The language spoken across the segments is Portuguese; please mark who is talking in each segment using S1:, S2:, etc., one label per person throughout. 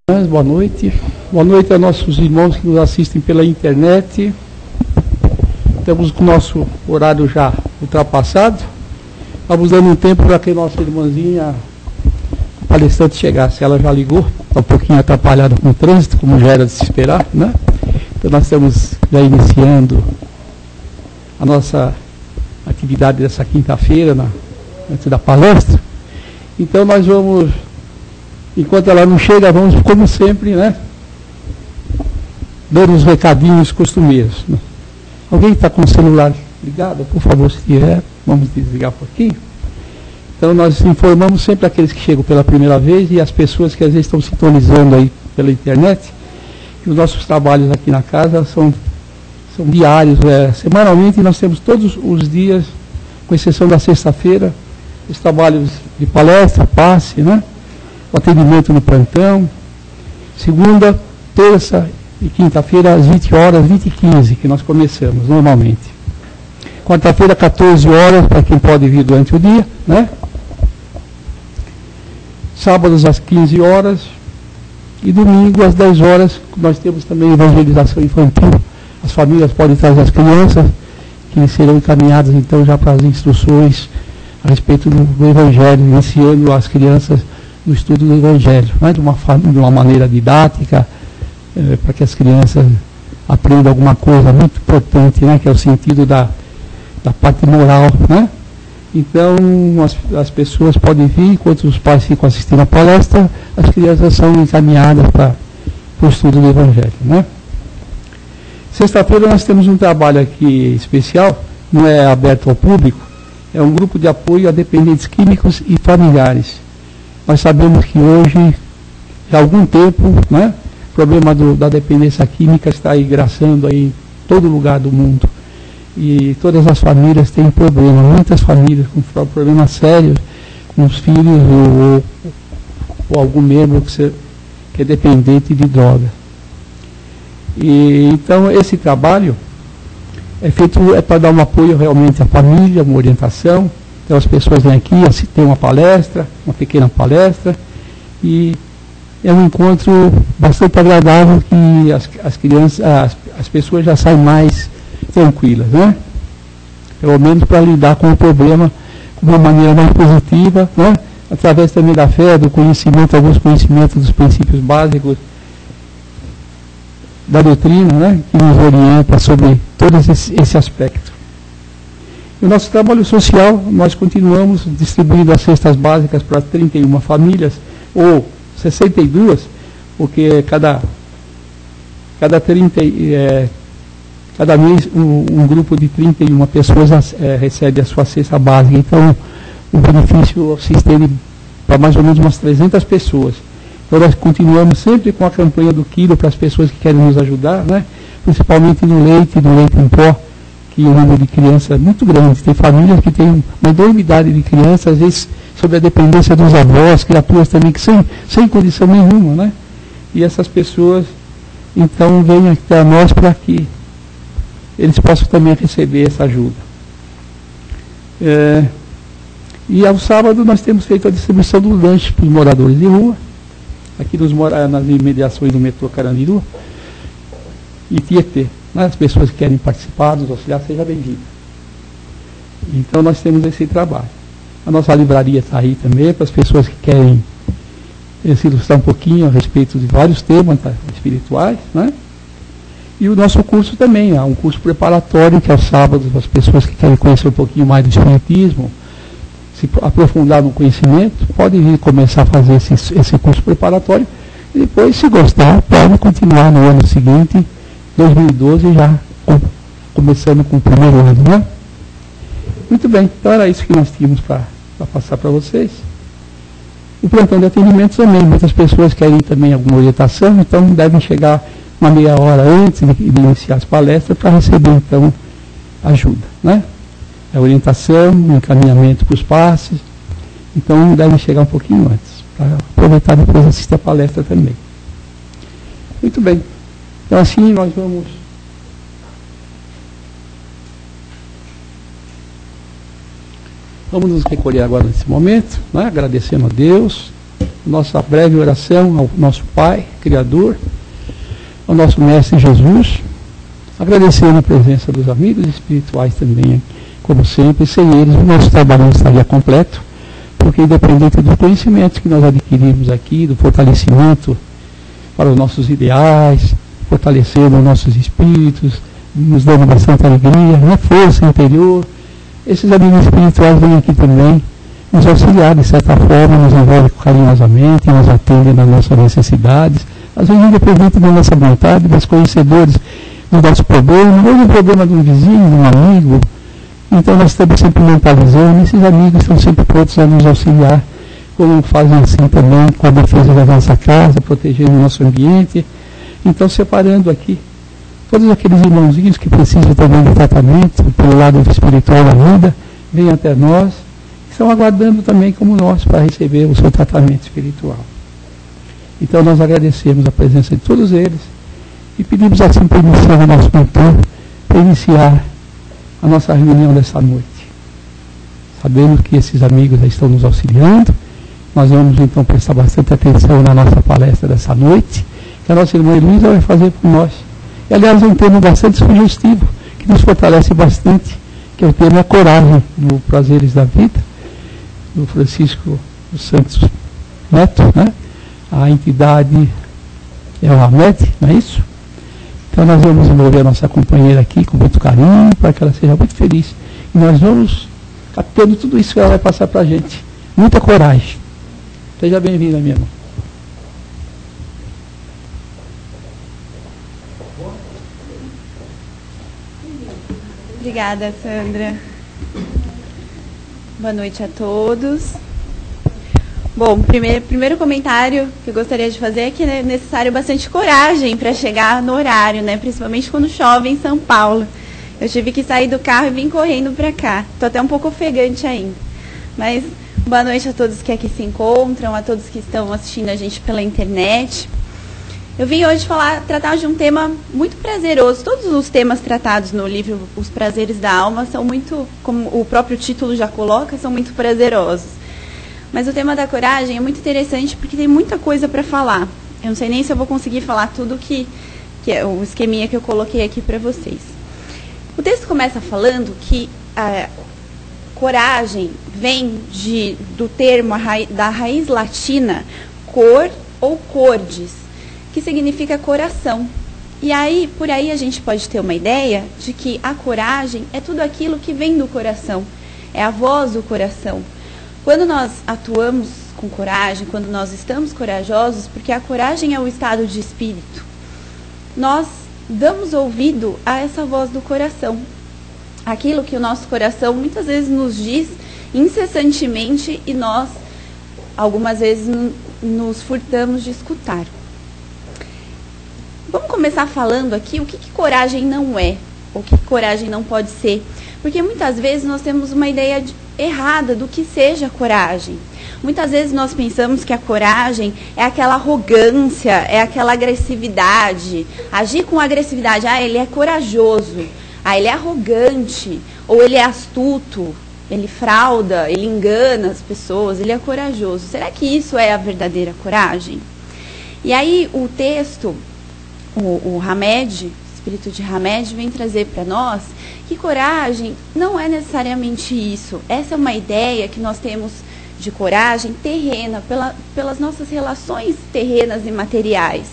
S1: Boa noite. Boa noite a nossos irmãos que nos assistem pela internet. Estamos com o nosso horário já ultrapassado. Estamos dando um tempo para que nossa irmãzinha palestrante chegasse. Ela já ligou, está um pouquinho atrapalhada com o trânsito, como já era de se esperar, né? Então nós estamos já iniciando a nossa atividade dessa quinta-feira, antes da palestra. Então nós vamos, enquanto ela não chega, vamos, como sempre, né, dando os recadinhos costumeiros. Alguém está com o celular ligado? Por favor, se tiver, vamos desligar um pouquinho. Então nós informamos sempre aqueles que chegam pela primeira vez e as pessoas que às vezes estão sintonizando aí pela internet, que os nossos trabalhos aqui na casa são diários, semanalmente nós temos todos os dias, com exceção da sexta-feira, os trabalhos de palestra, passe, né? O atendimento no plantão, segunda, terça e quinta-feira às 20 horas, 20h15, que nós começamos normalmente. Quarta-feira, 14 horas, para quem pode vir durante o dia, né? Sábados às 15 horas e domingo às 10 horas, nós temos também evangelização infantil. As famílias podem trazer as crianças, que serão encaminhadas então já para as instruções a respeito do Evangelho, iniciando as crianças no estudo do Evangelho, né? de uma maneira didática, para que as crianças aprendam alguma coisa muito importante, né? Que é o sentido da parte moral, né? Então as pessoas podem vir, enquanto os pais ficam assistindo a palestra, as crianças são encaminhadas para o estudo do Evangelho, né? Sexta-feira nós temos um trabalho aqui especial, não é aberto ao público, é um grupo de apoio a dependentes químicos e familiares. Nós sabemos que hoje, há algum tempo, né, o problema da dependência química está aí graçando aí em todo lugar do mundo. E todas as famílias têm problema, muitas famílias com problemas sérios, com os filhos ou algum membro que é dependente de droga. E então esse trabalho é feito para dar um apoio realmente à família, uma orientação. Então as pessoas vêm aqui, tem uma palestra, uma pequena palestra, e é um encontro bastante agradável que as crianças, as pessoas já saem mais tranquilas, né? Pelo menos para lidar com o problema de uma maneira mais positiva, né? Através também da fé, do conhecimento, alguns conhecimentos dos princípios básicos da doutrina, né? Que nos orienta sobre todo esse aspecto. E o nosso trabalho social, nós continuamos distribuindo as cestas básicas para 31 famílias, ou 62, porque cada mês um grupo de 31 pessoas recebe a sua cesta básica. Então o benefício se estende para mais ou menos umas 300 pessoas. Então nós continuamos sempre com a campanha do quilo para as pessoas que querem nos ajudar, né? Principalmente no leite em pó, que o número de crianças é muito grande. Tem famílias que têm uma enormidade de crianças, às vezes sob a dependência dos avós, criaturas também que sem condição nenhuma, né? E essas pessoas então vêm até nós para que eles possam também receber essa ajuda. E ao sábado nós temos feito a distribuição do lanche para os moradores de rua, aqui nas imediações do metrô Carandiru e Tietê. As pessoas que querem participar, nos auxiliar, seja bem-vindo. Então nós temos esse trabalho. A nossa livraria está aí também, para as pessoas que querem se ilustrar um pouquinho a respeito de vários temas espirituais, né? E o nosso curso também, há um curso preparatório que aos sábados, as pessoas que querem conhecer um pouquinho mais do espiritismo, se aprofundar no conhecimento, podem vir começar a fazer esse curso preparatório e depois, se gostar, podem continuar no ano seguinte, 2012, já começando com o primeiro ano, né? Muito bem, então era isso que nós tínhamos para passar para vocês. O plantão de atendimento também, muitas pessoas querem também alguma orientação, então devem chegar uma meia hora antes de iniciar as palestras para receber então ajuda, né? A orientação, o encaminhamento para os passes, então devem chegar um pouquinho antes, para aproveitar depois assistir a palestra também. Muito bem, então assim nós vamos nos recolher agora nesse momento, né? Agradecendo a Deus nossa breve oração ao nosso Pai, Criador, ao nosso Mestre Jesus, agradecendo a presença dos amigos espirituais também, como sempre. Sem eles, o nosso trabalho não estaria completo, porque independente do conhecimento que nós adquirimos aqui, do fortalecimento para os nossos ideais, fortalecendo os nossos espíritos, nos dando bastante alegria, né, força interior, esses amigos espirituais vêm aqui também nos auxiliar, de certa forma, nos envolvem carinhosamente, nos atendem nas nossas necessidades, às vezes independente da nossa vontade, mas conhecedores do nosso problema, ou do problema de um vizinho, de um amigo. Então nós estamos sempre mentalizando, esses amigos estão sempre prontos a nos auxiliar, como fazem assim também com a defesa da nossa casa, protegendo o nosso ambiente. Então, separando aqui todos aqueles irmãozinhos que precisam também de tratamento pelo lado espiritual da vida, vêm até nós, estão aguardando também como nós para receber o seu tratamento espiritual. Então nós agradecemos a presença de todos eles e pedimos assim permissão ao nosso mentor para iniciar a nossa reunião dessa noite. Sabemos que esses amigos já estão nos auxiliando, nós vamos então prestar bastante atenção na nossa palestra dessa noite, que a nossa irmã Luísa vai fazer por nós. E, aliás, é um tema bastante sugestivo, que nos fortalece bastante, que é o tema Coragem, do Prazeres da Vida, do Francisco dos Santos Neto, né? A entidade é o Hamed, não é isso? Então nós vamos envolver a nossa companheira aqui com muito carinho, para que ela seja muito feliz. E nós vamos captando tudo isso que ela vai passar para a gente. Muita coragem. Seja bem-vinda, minha irmã.
S2: Obrigada, Sandra. Boa noite a todos. Bom, primeiro comentário que eu gostaria de fazer é que é necessário bastante coragem para chegar no horário, né? Principalmente quando chove em São Paulo. Eu tive que sair do carro e vim correndo para cá. Estou até um pouco ofegante ainda. Mas boa noite a todos que aqui se encontram, a todos que estão assistindo a gente pela internet. Eu vim hoje tratar de um tema muito prazeroso. Todos os temas tratados no livro Os Prazeres da Alma são muito, como o próprio título já coloca, são muito prazerosos. Mas o tema da coragem é muito interessante porque tem muita coisa para falar. Eu não sei nem se eu vou conseguir falar tudo que é o esqueminha que eu coloquei aqui para vocês. O texto começa falando que a coragem vem do termo da raiz latina cor ou cordis, que significa coração. E aí, por aí a gente pode ter uma ideia de que a coragem é tudo aquilo que vem do coração, é a voz do coração. Quando nós atuamos com coragem, quando nós estamos corajosos, porque a coragem é o estado de espírito, nós damos ouvido a essa voz do coração. Aquilo que o nosso coração muitas vezes nos diz incessantemente e nós, algumas vezes, nos furtamos de escutar. Vamos começar falando aqui o que coragem não é, o que coragem não pode ser. Porque muitas vezes nós temos uma ideia errada do que seja coragem. Muitas vezes nós pensamos que a coragem é aquela arrogância, é aquela agressividade. Agir com agressividade, ele é corajoso, ele é arrogante, ou ele é astuto, ele frauda, ele engana as pessoas, ele é corajoso. Será que isso é a verdadeira coragem? E aí o texto, o Hamed, o espírito de Hamed, vem trazer para nós que coragem não é necessariamente isso. Essa é uma ideia que nós temos de coragem terrena, pelas nossas relações terrenas e materiais.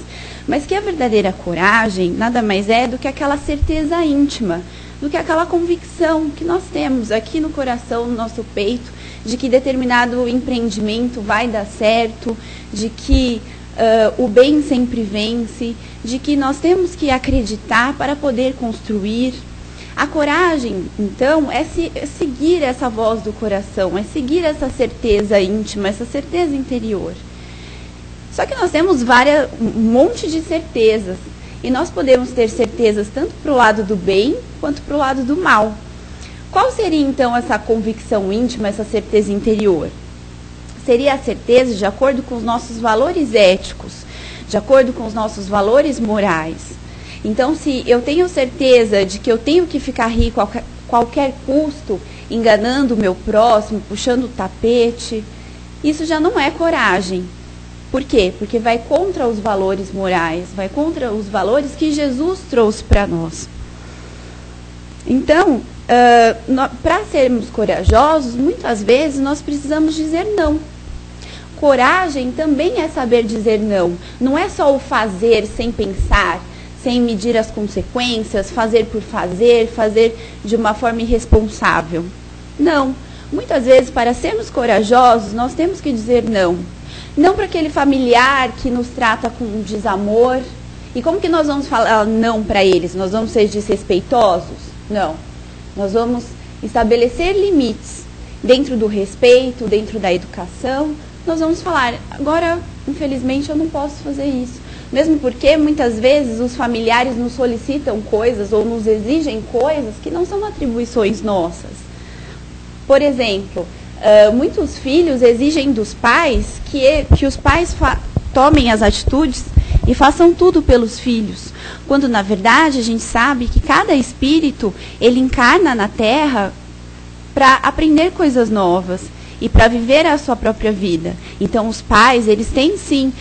S2: Mas que a verdadeira coragem nada mais é do que aquela certeza íntima, do que aquela convicção que nós temos aqui no coração, no nosso peito, de que determinado empreendimento vai dar certo, de que o bem sempre vence, de que nós temos que acreditar para poder construir. A coragem, então, é seguir essa voz do coração, é seguir essa certeza íntima, essa certeza interior. Só que nós temos um monte de certezas, e nós podemos ter certezas tanto para o lado do bem, quanto para o lado do mal. Qual seria, então, essa convicção íntima, essa certeza interior? Seria a certeza de acordo com os nossos valores éticos, de acordo com os nossos valores morais. Então, se eu tenho certeza de que eu tenho que ficar rico a qualquer custo, enganando o meu próximo, puxando o tapete, isso já não é coragem. Por quê? Porque vai contra os valores morais, vai contra os valores que Jesus trouxe para nós. Então, para sermos corajosos, muitas vezes nós precisamos dizer não. Coragem também é saber dizer não. Não é só o fazer sem pensar, sem medir as consequências, fazer por fazer, fazer de uma forma irresponsável. Não. Muitas vezes, para sermos corajosos, nós temos que dizer não. Não para aquele familiar que nos trata com desamor. E como que nós vamos falar não para eles? Nós vamos ser desrespeitosos? Não. Nós vamos estabelecer limites dentro do respeito, dentro da educação. Nós vamos falar, agora, infelizmente, eu não posso fazer isso. Mesmo porque, muitas vezes, os familiares nos solicitam coisas ou nos exigem coisas que não são atribuições nossas. Por exemplo, muitos filhos exigem dos pais que os pais tomem as atitudes e façam tudo pelos filhos, quando na verdade a gente sabe que cada espírito ele encarna na Terra para aprender coisas novas e para viver a sua própria vida. Então os pais eles têm sim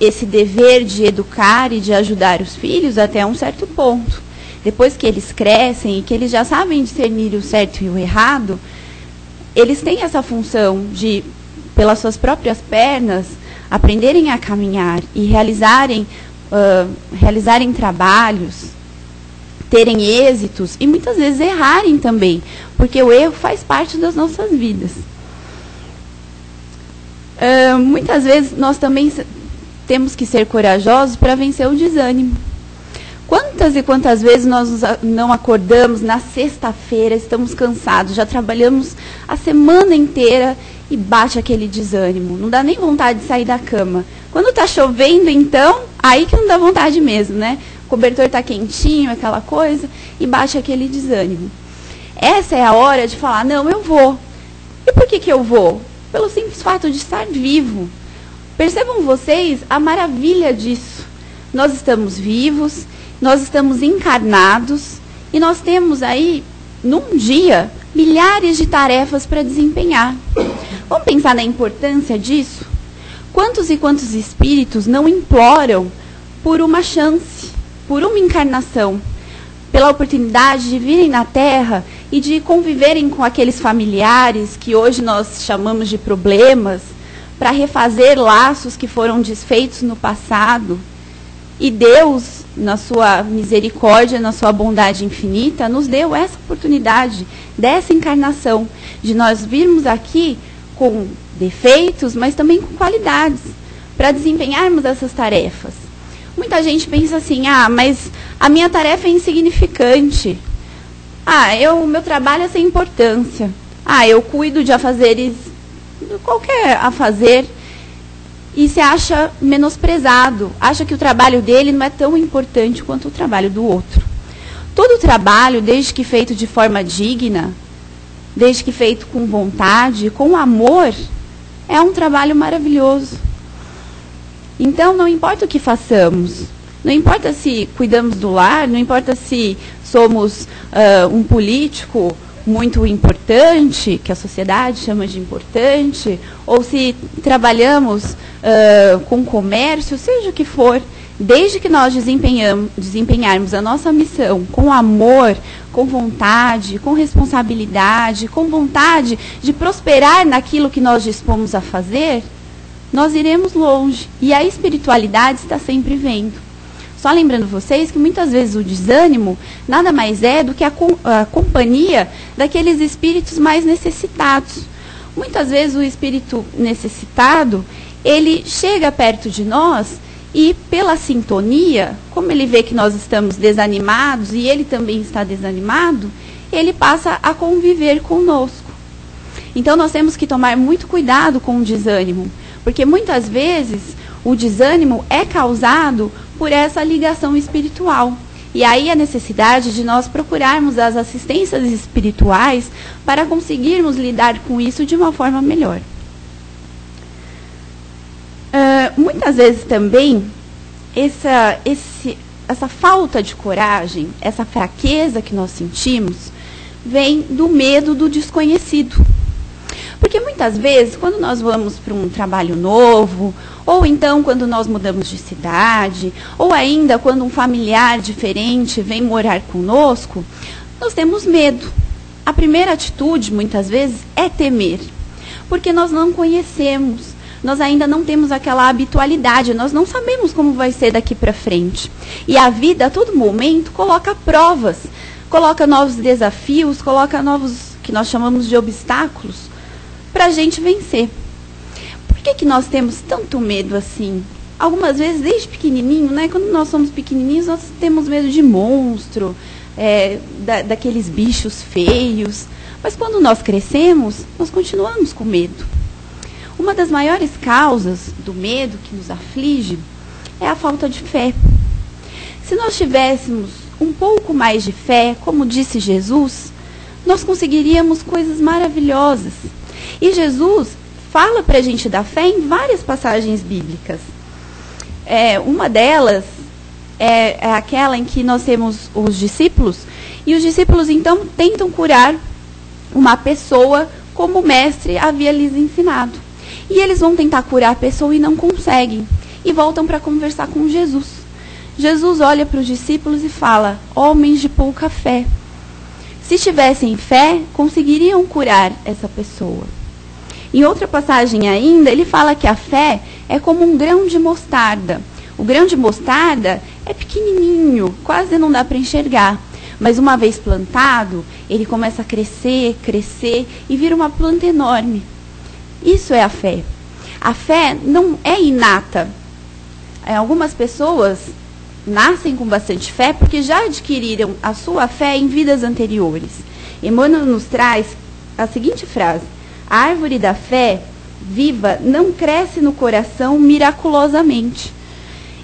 S2: esse dever de educar e de ajudar os filhos até um certo ponto. Depois que eles crescem e que eles já sabem discernir o certo e o errado, eles têm essa função de, pelas suas próprias pernas, aprenderem a caminhar e realizarem trabalhos, terem êxitos e muitas vezes errarem também, porque o erro faz parte das nossas vidas. Muitas vezes nós também temos que ser corajosos para vencer o desânimo. Quantas e quantas vezes nós não acordamos na sexta-feira, estamos cansados, já trabalhamos a semana inteira e bate aquele desânimo. Não dá nem vontade de sair da cama. Quando está chovendo, então, aí que não dá vontade mesmo, né? O cobertor está quentinho, aquela coisa, e bate aquele desânimo. Essa é a hora de falar, não, eu vou. E por que eu vou? Pelo simples fato de estar vivo. Percebam vocês a maravilha disso. Nós estamos vivos, nós estamos encarnados e nós temos aí, num dia, milhares de tarefas para desempenhar. Vamos pensar na importância disso? Quantos e quantos espíritos não imploram por uma chance, por uma encarnação, pela oportunidade de virem na Terra e de conviverem com aqueles familiares que hoje nós chamamos de problemas, para refazer laços que foram desfeitos no passado. E Deus, na sua misericórdia, na sua bondade infinita, nos deu essa oportunidade dessa encarnação, de nós virmos aqui com defeitos, mas também com qualidades, para desempenharmos essas tarefas. Muita gente pensa assim, mas a minha tarefa é insignificante. O meu trabalho é sem importância. Eu cuido de afazeres, qualquer afazer, e se acha menosprezado, acha que o trabalho dele não é tão importante quanto o trabalho do outro. Todo trabalho, desde que feito de forma digna, desde que feito com vontade, com amor, é um trabalho maravilhoso. Então, não importa o que façamos, não importa se cuidamos do lar, não importa se somos um político muito importante, que a sociedade chama de importante, ou se trabalhamos com comércio, seja o que for, desde que nós desempenharmos a nossa missão com amor, com vontade, com responsabilidade, com vontade de prosperar naquilo que nós dispomos a fazer, nós iremos longe. E a espiritualidade está sempre vendo. Só lembrando vocês que muitas vezes o desânimo nada mais é do que a companhia daqueles espíritos mais necessitados. Muitas vezes o espírito necessitado, ele chega perto de nós e pela sintonia, como ele vê que nós estamos desanimados e ele também está desanimado, ele passa a conviver conosco. Então nós temos que tomar muito cuidado com o desânimo, porque muitas vezes o desânimo é causado por essa ligação espiritual. E aí a necessidade de nós procurarmos as assistências espirituais para conseguirmos lidar com isso de uma forma melhor. Muitas vezes também, essa falta de coragem, essa fraqueza que nós sentimos, vem do medo do desconhecido. Porque muitas vezes, quando nós vamos para um trabalho novo, Ou então quando nós mudamos de cidade, ou ainda quando um familiar diferente vem morar conosco, nós temos medo. A primeira atitude, muitas vezes, é temer, porque nós não conhecemos, nós ainda não temos aquela habitualidade, nós não sabemos como vai ser daqui para frente. E a vida, a todo momento, coloca provas, coloca novos desafios, coloca novos, que nós chamamos de obstáculos, para a gente vencer. Por que nós temos tanto medo assim? Algumas vezes, desde pequenininho, né? Quando nós somos pequenininhos, nós temos medo de monstro, daqueles bichos feios. Mas quando nós crescemos, nós continuamos com medo. Uma das maiores causas do medo que nos aflige é a falta de fé. Se nós tivéssemos um pouco mais de fé, como disse Jesus, nós conseguiríamos coisas maravilhosas. E Jesus fala para a gente da fé em várias passagens bíblicas. Uma delas é aquela em que nós temos os discípulos, e os discípulos então tentam curar uma pessoa como o mestre havia lhes ensinado. E eles vão tentar curar a pessoa e não conseguem. E voltam para conversar com Jesus. Jesus olha para os discípulos e fala: homens de pouca fé. Se tivessem fé, conseguiriam curar essa pessoa. Em outra passagem ainda, ele fala que a fé é como um grão de mostarda. O grão de mostarda é pequenininho, quase não dá para enxergar. Mas uma vez plantado, ele começa a crescer, crescer e vira uma planta enorme. Isso é a fé. A fé não é inata. Algumas pessoas nascem com bastante fé porque já adquiriram a sua fé em vidas anteriores. Emmanuel nos traz a seguinte frase: a árvore da fé viva não cresce no coração miraculosamente.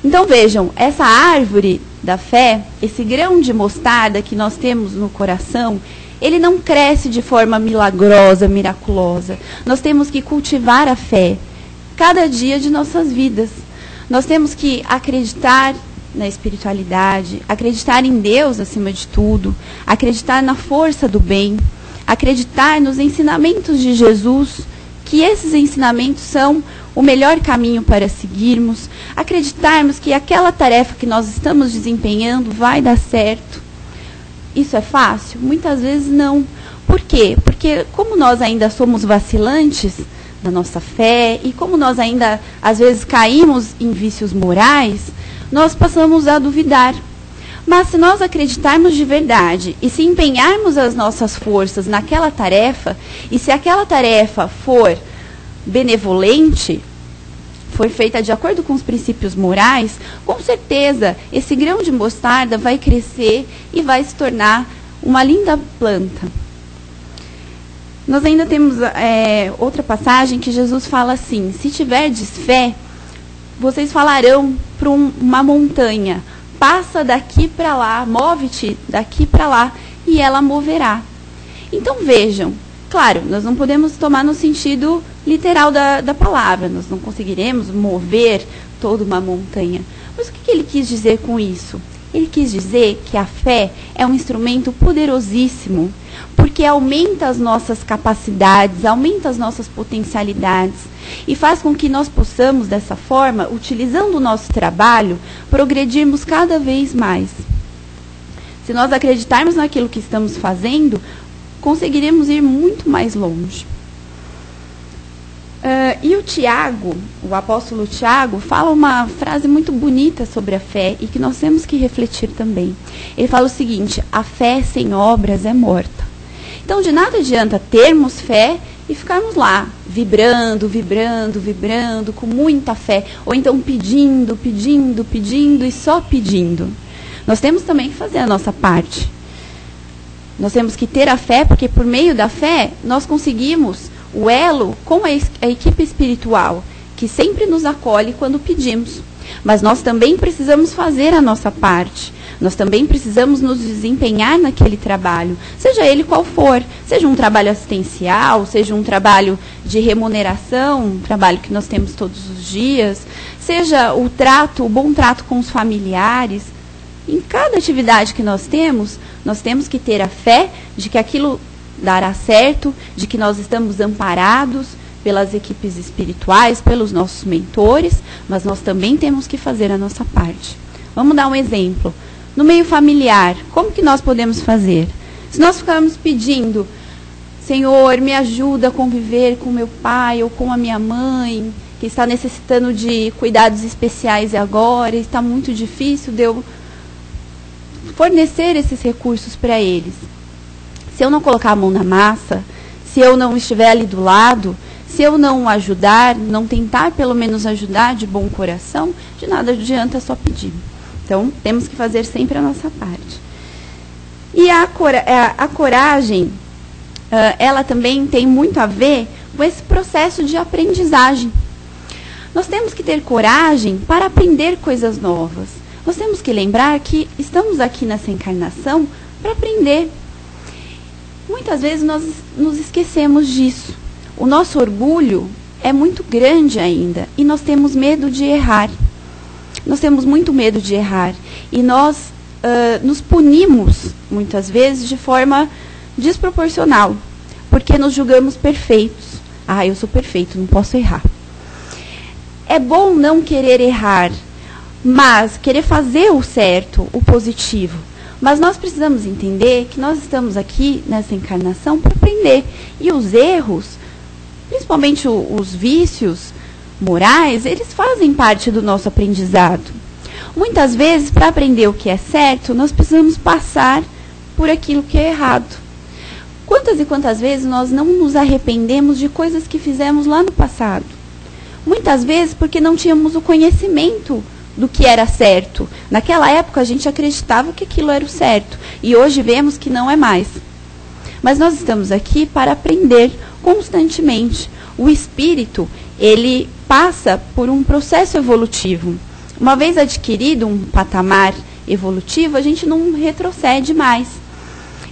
S2: Então vejam, essa árvore da fé, esse grão de mostarda que nós temos no coração, ele não cresce de forma milagrosa, miraculosa. Nós temos que cultivar a fé cada dia de nossas vidas. Nós temos que acreditar na espiritualidade, acreditar em Deus acima de tudo, acreditar na força do bem, acreditar nos ensinamentos de Jesus, que esses ensinamentos são o melhor caminho para seguirmos, acreditarmos que aquela tarefa que nós estamos desempenhando vai dar certo. Isso é fácil? Muitas vezes não. Por quê? Porque como nós ainda somos vacilantes da nossa fé e como nós ainda às vezes caímos em vícios morais, nós passamos a duvidar. Mas se nós acreditarmos de verdade e se empenharmos as nossas forças naquela tarefa, e se aquela tarefa for benevolente, for feita de acordo com os princípios morais, com certeza esse grão de mostarda vai crescer e vai se tornar uma linda planta. Nós ainda temos outra passagem que Jesus fala assim: se tiverdes fé, vocês falarão para uma montanha: passa daqui para lá, move-te daqui para lá, e ela moverá. Então vejam, claro, nós não podemos tomar no sentido literal da palavra, nós não conseguiremos mover toda uma montanha. Mas o que ele quis dizer com isso? Ele quis dizer que a fé é um instrumento poderosíssimo, porque aumenta as nossas capacidades, aumenta as nossas potencialidades e faz com que nós possamos, dessa forma, utilizando o nosso trabalho, progredirmos cada vez mais. Se nós acreditarmos naquilo que estamos fazendo, conseguiremos ir muito mais longe. E o Tiago, o apóstolo Tiago, fala uma frase muito bonita sobre a fé e que nós temos que refletir também. Ele fala o seguinte: a fé sem obras é morta. Então, de nada adianta termos fé e ficarmos lá, vibrando, vibrando, vibrando, com muita fé, ou então pedindo, pedindo, pedindo e só pedindo. Nós temos também que fazer a nossa parte. Nós temos que ter a fé, porque por meio da fé nós conseguimos o elo com a equipe espiritual, que sempre nos acolhe quando pedimos. Mas nós também precisamos fazer a nossa parte. Nós também precisamos nos desempenhar naquele trabalho, seja ele qual for, seja um trabalho assistencial, seja um trabalho de remuneração, um trabalho que nós temos todos os dias, seja o bom trato com os familiares. Em cada atividade que nós temos que ter a fé de que aquilo dará certo, de que nós estamos amparados, pelas equipes espirituais, pelos nossos mentores, mas nós também temos que fazer a nossa parte. Vamos dar um exemplo. No meio familiar, como que nós podemos fazer? Se nós ficarmos pedindo, Senhor, me ajuda a conviver com meu pai ou com a minha mãe, que está necessitando de cuidados especiais agora, está muito difícil de eu fornecer esses recursos para eles. Se eu não colocar a mão na massa, se eu não estiver ali do lado, se eu não ajudar, não tentar pelo menos ajudar de bom coração, de nada adianta só pedir. Então, temos que fazer sempre a nossa parte. E a coragem, ela também tem muito a ver com esse processo de aprendizagem. Nós temos que ter coragem para aprender coisas novas. Nós temos que lembrar que estamos aqui nessa encarnação para aprender. Muitas vezes nós nos esquecemos disso. O nosso orgulho é muito grande ainda e nós temos medo de errar. Nós temos muito medo de errar e nós nos punimos muitas vezes de forma desproporcional, porque nos julgamos perfeitos. Ah, eu sou perfeito, não posso errar. É bom não querer errar, mas querer fazer o certo, o positivo. Mas nós precisamos entender que nós estamos aqui nessa encarnação para aprender. E os erros, principalmente os vícios morais, eles fazem parte do nosso aprendizado. Muitas vezes, para aprender o que é certo, nós precisamos passar por aquilo que é errado. Quantas e quantas vezes nós não nos arrependemos de coisas que fizemos lá no passado? Muitas vezes porque não tínhamos o conhecimento do que era certo. Naquela época a gente acreditava que aquilo era o certo. E hoje vemos que não é mais. Mas nós estamos aqui para aprender constantemente. O espírito, ele passa por um processo evolutivo. Uma vez adquirido um patamar evolutivo, a gente não retrocede mais.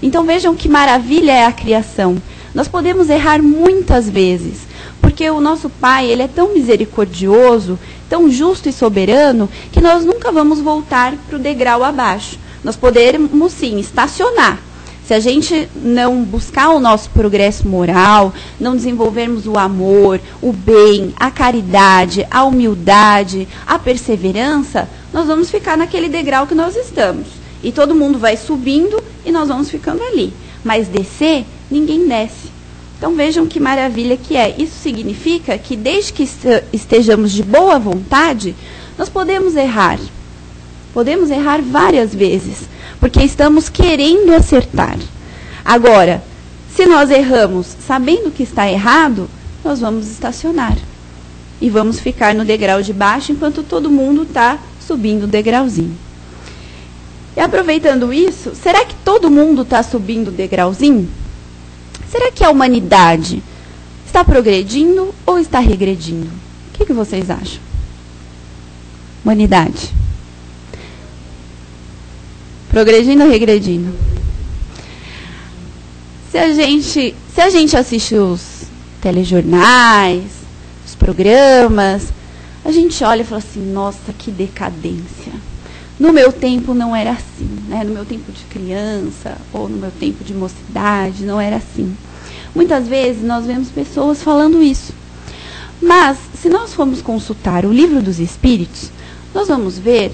S2: Então vejam que maravilha é a criação. Nós podemos errar muitas vezes, porque o nosso Pai, ele é tão misericordioso, tão justo e soberano, que nós nunca vamos voltar para o degrau abaixo. Nós podemos, sim, estacionar. Se a gente não buscar o nosso progresso moral, não desenvolvermos o amor, o bem, a caridade, a humildade, a perseverança, nós vamos ficar naquele degrau que nós estamos. E todo mundo vai subindo e nós vamos ficando ali. Mas descer, ninguém desce. Então vejam que maravilha que é. Isso significa que desde que estejamos de boa vontade, nós podemos errar. Podemos errar várias vezes, porque estamos querendo acertar. Agora, se nós erramos sabendo que está errado, nós vamos estacionar. E vamos ficar no degrau de baixo enquanto todo mundo está subindo o degrauzinho. E aproveitando isso, será que todo mundo está subindo o degrauzinho? Será que a humanidade está progredindo ou está regredindo? O que vocês acham? Humanidade. Progredindo ou regredindo? Se a gente assiste os telejornais, os programas, a gente olha e fala assim, nossa, que decadência. No meu tempo não era assim, né? No meu tempo de criança ou no meu tempo de mocidade, não era assim. Muitas vezes nós vemos pessoas falando isso. Mas, se nós formos consultar o Livro dos Espíritos, nós vamos ver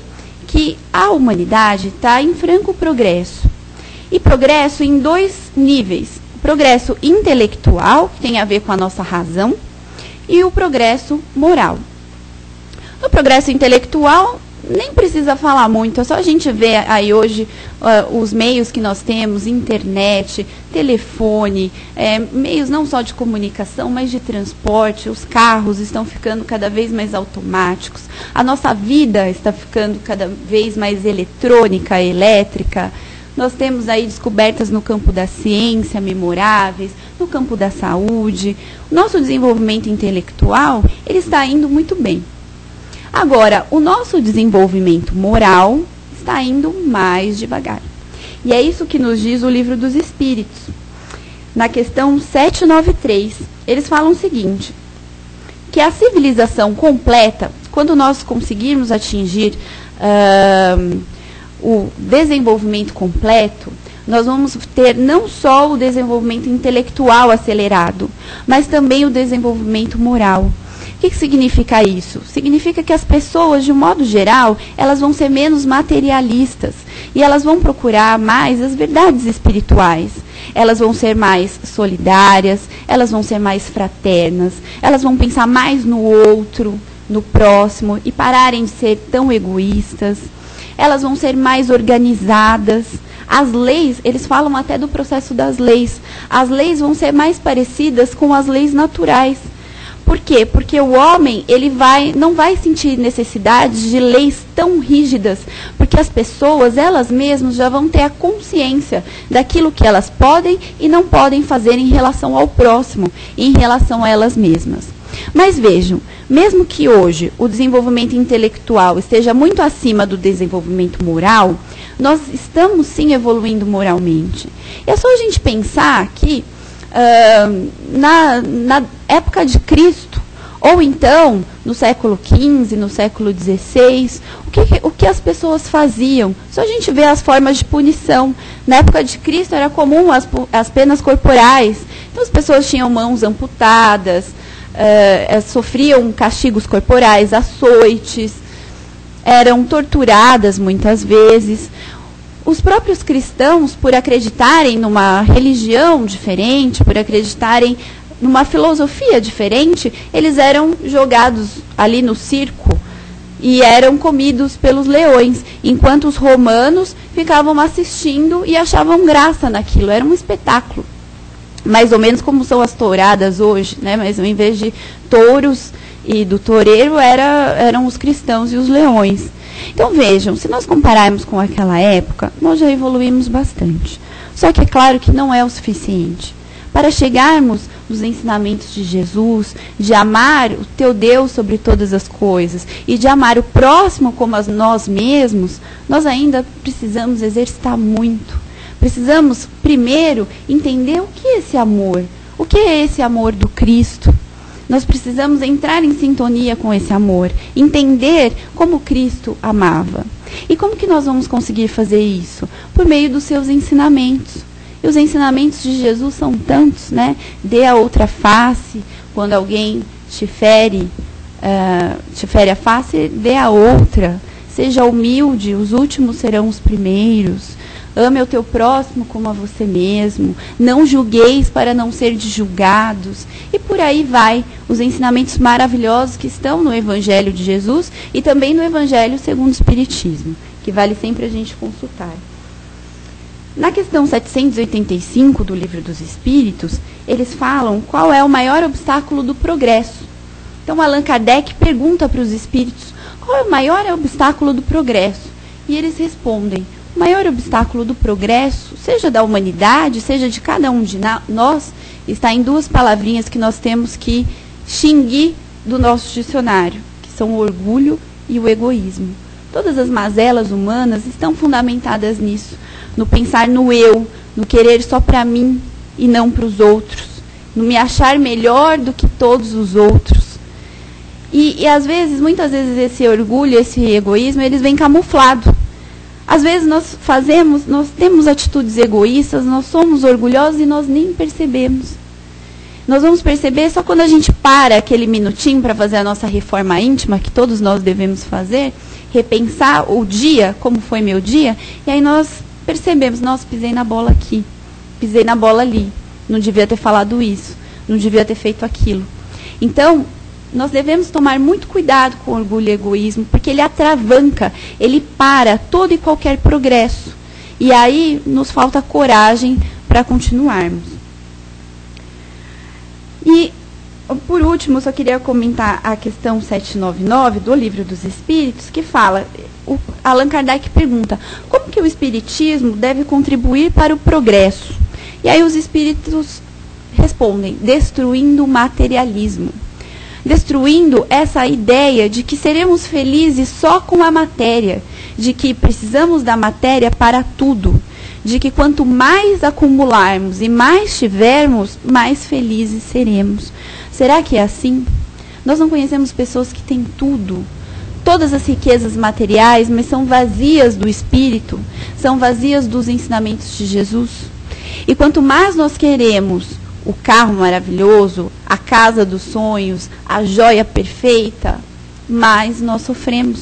S2: que a humanidade está em franco progresso. E progresso em dois níveis. O progresso intelectual, que tem a ver com a nossa razão, e o progresso moral. No progresso intelectual, nem precisa falar muito, é só a gente ver aí hoje os meios que nós temos, internet, telefone, meios não só de comunicação, mas de transporte, os carros estão ficando cada vez mais automáticos, a nossa vida está ficando cada vez mais eletrônica, elétrica, nós temos aí descobertas no campo da ciência memoráveis, no campo da saúde, o nosso desenvolvimento intelectual, ele está indo muito bem. Agora, o nosso desenvolvimento moral está indo mais devagar. E é isso que nos diz o Livro dos Espíritos. Na questão 793, eles falam o seguinte, que a civilização completa, quando nós conseguirmos atingir o desenvolvimento completo, nós vamos ter não só o desenvolvimento intelectual acelerado, mas também o desenvolvimento moral. O que significa isso? Significa que as pessoas, de um modo geral, elas vão ser menos materialistas e elas vão procurar mais as verdades espirituais. Elas vão ser mais solidárias, elas vão ser mais fraternas, elas vão pensar mais no outro, no próximo e pararem de ser tão egoístas. Elas vão ser mais organizadas. As leis, eles falam até do processo das leis. As leis vão ser mais parecidas com as leis naturais. Por quê? Porque o homem não vai sentir necessidade de leis tão rígidas, porque as pessoas, elas mesmas, já vão ter a consciência daquilo que elas podem e não podem fazer em relação ao próximo, em relação a elas mesmas. Mas vejam, mesmo que hoje o desenvolvimento intelectual esteja muito acima do desenvolvimento moral, nós estamos sim evoluindo moralmente. É só a gente pensar que na época de Cristo, ou então no século XV, no século XVI, o que as pessoas faziam? Só a gente vê as formas de punição. Na época de Cristo era comum as penas corporais. Então as pessoas tinham mãos amputadas, sofriam castigos corporais, açoites, eram torturadas muitas vezes. Os próprios cristãos, por acreditarem numa religião diferente, por acreditarem numa filosofia diferente, eles eram jogados ali no circo e eram comidos pelos leões, enquanto os romanos ficavam assistindo e achavam graça naquilo. Era um espetáculo, mais ou menos como são as touradas hoje, né? Mas em vez de touros e do toureiro, eram os cristãos e os leões. Então vejam, se nós compararmos com aquela época, nós já evoluímos bastante. Só que é claro que não é o suficiente. Para chegarmos nos ensinamentos de Jesus, de amar o teu Deus sobre todas as coisas e de amar o próximo como a nós mesmos, nós ainda precisamos exercitar muito. Precisamos, primeiro, entender o que é esse amor. O que é esse amor do Cristo? Nós precisamos entrar em sintonia com esse amor, entender como Cristo amava. E como que nós vamos conseguir fazer isso? Por meio dos seus ensinamentos. E os ensinamentos de Jesus são tantos, né? Dê a outra face, quando alguém te fere a face, dê a outra. Seja humilde, os últimos serão os primeiros. Ame o teu próximo como a você mesmo. Não julgueis para não ser julgados. E por aí vai os ensinamentos maravilhosos que estão no Evangelho de Jesus e também no Evangelho segundo o Espiritismo, que vale sempre a gente consultar. Na questão 785 do Livro dos Espíritos, eles falam qual é o maior obstáculo do progresso. Então, Allan Kardec pergunta para os espíritos qual é o maior obstáculo do progresso. E eles respondem: o maior obstáculo do progresso, seja da humanidade, seja de cada um de nós, está em duas palavrinhas que nós temos que extinguir do nosso dicionário, que são o orgulho e o egoísmo. Todas as mazelas humanas estão fundamentadas nisso, no pensar no eu, no querer só para mim e não para os outros, no me achar melhor do que todos os outros. E às vezes, muitas vezes, esse orgulho, esse egoísmo, eles vêm camuflado. Às vezes nós temos atitudes egoístas, nós somos orgulhosos e nós nem percebemos. Nós vamos perceber só quando a gente para aquele minutinho para fazer a nossa reforma íntima, que todos nós devemos fazer, repensar o dia, como foi meu dia, e aí nós percebemos: nossa, pisei na bola aqui, pisei na bola ali, não devia ter falado isso, não devia ter feito aquilo. Então, nós devemos tomar muito cuidado com o orgulho e egoísmo, porque ele atravanca, ele para todo e qualquer progresso. E aí nos falta coragem para continuarmos. E, por último, só queria comentar a questão 799 do Livro dos Espíritos, que fala, Allan Kardec pergunta, como que o Espiritismo deve contribuir para o progresso? E aí os Espíritos respondem: destruindo o materialismo. Destruindo essa ideia de que seremos felizes só com a matéria, de que precisamos da matéria para tudo, de que quanto mais acumularmos e mais tivermos, mais felizes seremos. Será que é assim? Nós não conhecemos pessoas que têm tudo, todas as riquezas materiais, mas são vazias do Espírito, são vazias dos ensinamentos de Jesus. E quanto mais nós queremos o carro maravilhoso, a casa dos sonhos, a joia perfeita, mais nós sofremos.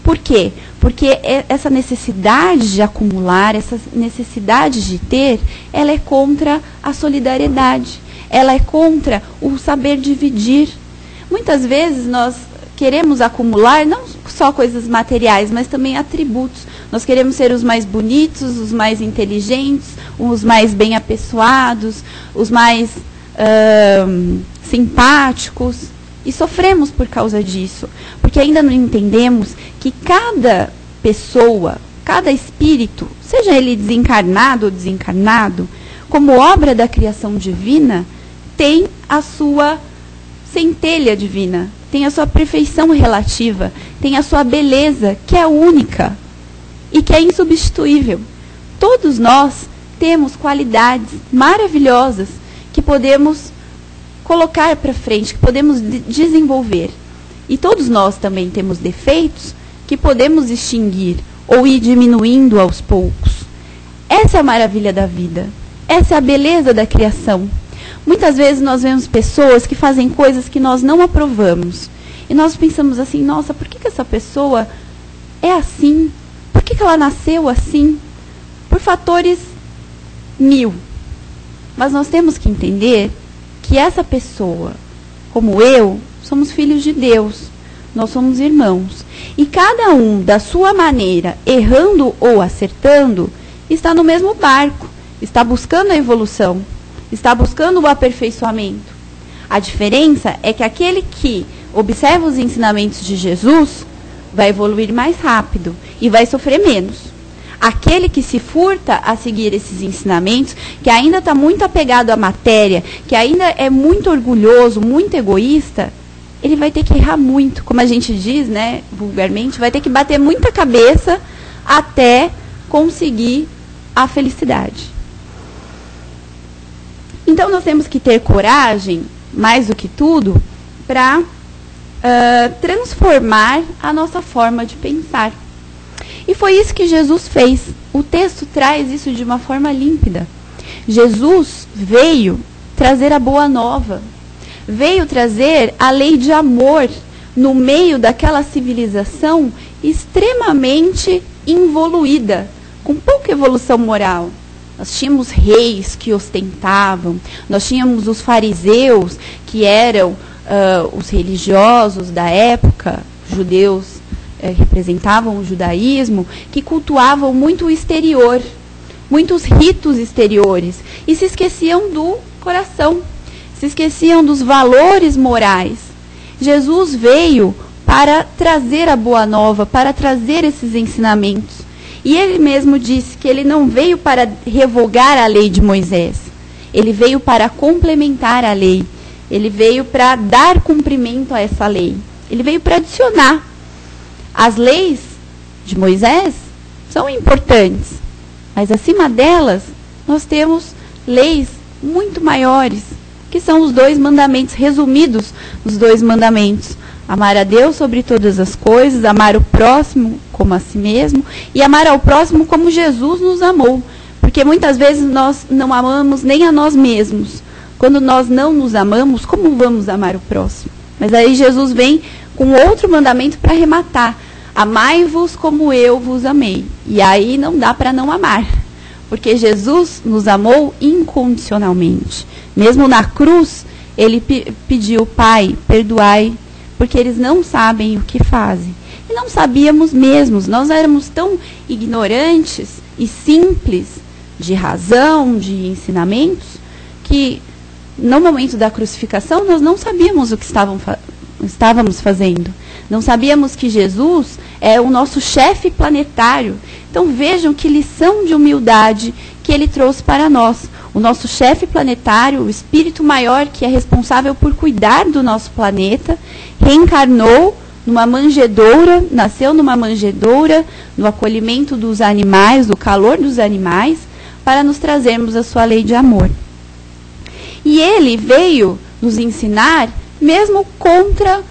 S2: Por quê? Porque essa necessidade de acumular, essa necessidade de ter, ela é contra a solidariedade, ela é contra o saber dividir. Muitas vezes nós queremos acumular não só coisas materiais, mas também atributos. Nós queremos ser os mais bonitos, os mais inteligentes, os mais bem apessoados, os mais simpáticos. E sofremos por causa disso, porque ainda não entendemos que cada pessoa, cada espírito, seja ele desencarnado ou desencarnado, como obra da criação divina, tem a sua centelha divina, tem a sua perfeição relativa, tem a sua beleza, que é única e que é insubstituível. Todos nós temos qualidades maravilhosas que podemos colocar para frente, que podemos desenvolver. E todos nós também temos defeitos que podemos extinguir ou ir diminuindo aos poucos. Essa é a maravilha da vida. Essa é a beleza da criação. Muitas vezes nós vemos pessoas que fazem coisas que nós não aprovamos. E nós pensamos assim, nossa, por que essa pessoa é assim? Por que ela nasceu assim? Por fatores 1000. Mas nós temos que entender que essa pessoa, como eu, somos filhos de Deus. Nós somos irmãos. E cada um, da sua maneira, errando ou acertando, está no mesmo barco. Está buscando a evolução. Está buscando o aperfeiçoamento. A diferença é que aquele que observa os ensinamentos de Jesus vai evoluir mais rápido e vai sofrer menos. Aquele que se furta a seguir esses ensinamentos, que ainda está muito apegado à matéria, que ainda é muito orgulhoso, muito egoísta, ele vai ter que errar muito, como a gente diz, né, vulgarmente, vai ter que bater muita cabeça até conseguir a felicidade. Então nós temos que ter coragem, mais do que tudo, para transformar a nossa forma de pensar. E foi isso que Jesus fez. O texto traz isso de uma forma límpida. Jesus veio trazer a boa nova. Veio trazer a lei de amor no meio daquela civilização extremamente involuída, com pouca evolução moral. Nós tínhamos reis que ostentavam, nós tínhamos os fariseus, que eram os religiosos da época, judeus, representavam o judaísmo, que cultuavam muito o exterior, muitos ritos exteriores, e se esqueciam do coração, se esqueciam dos valores morais. Jesus veio para trazer a boa nova, para trazer esses ensinamentos. E ele mesmo disse que ele não veio para revogar a lei de Moisés, ele veio para complementar a lei, ele veio para dar cumprimento a essa lei, ele veio para adicionar. As leis de Moisés são importantes, mas acima delas nós temos leis muito maiores, que são os 2 mandamentos, resumidos nos 2 mandamentos. Amar a Deus sobre todas as coisas, amar o próximo como a si mesmo, e amar ao próximo como Jesus nos amou. Porque muitas vezes nós não amamos nem a nós mesmos. Quando nós não nos amamos, como vamos amar o próximo? Mas aí Jesus vem com outro mandamento para arrematar. Amai-vos como eu vos amei. E aí não dá para não amar. Porque Jesus nos amou incondicionalmente. Mesmo na cruz, ele pediu, Pai, perdoai, porque eles não sabem o que fazem. E não sabíamos mesmo. Nós éramos tão ignorantes e simples de razão, de ensinamentos, que no momento da crucificação nós não sabíamos o que estávamos fazendo. Não sabíamos que Jesus é o nosso chefe planetário. Então vejam que lição de humildade que ele trouxe para nós. O nosso chefe planetário, o espírito maior que é responsável por cuidar do nosso planeta, reencarnou numa manjedoura, nasceu numa manjedoura, no acolhimento dos animais, do calor dos animais, para nos trazermos a sua lei de amor. E ele veio nos ensinar, mesmo contra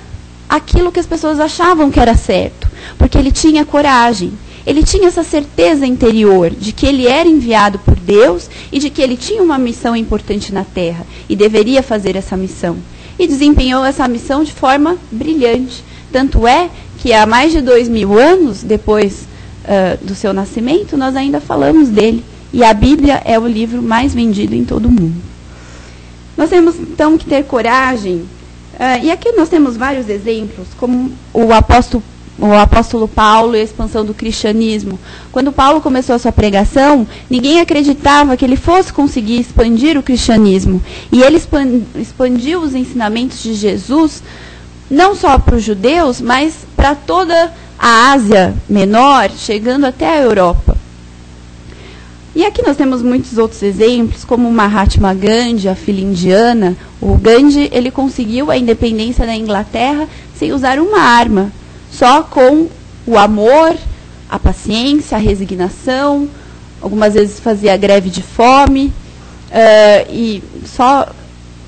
S2: aquilo que as pessoas achavam que era certo, porque ele tinha coragem. Ele tinha essa certeza interior de que ele era enviado por Deus e de que ele tinha uma missão importante na Terra e deveria fazer essa missão. E desempenhou essa missão de forma brilhante. Tanto é que há mais de 2000 anos, depois do seu nascimento, nós ainda falamos dele. E a Bíblia é o livro mais vendido em todo o mundo. Nós temos, então, que ter coragem. E aqui nós temos vários exemplos, como o apóstolo Paulo e a expansão do cristianismo. Quando Paulo começou a sua pregação, ninguém acreditava que ele fosse conseguir expandir o cristianismo. E ele expandiu os ensinamentos de Jesus, não só para os judeus, mas para toda a Ásia Menor, chegando até a Europa. E aqui nós temos muitos outros exemplos, como Mahatma Gandhi, a filha indiana. O Gandhi, ele conseguiu a independência da Inglaterra sem usar uma arma, só com o amor, a paciência, a resignação. Algumas vezes fazia greve de fome. E só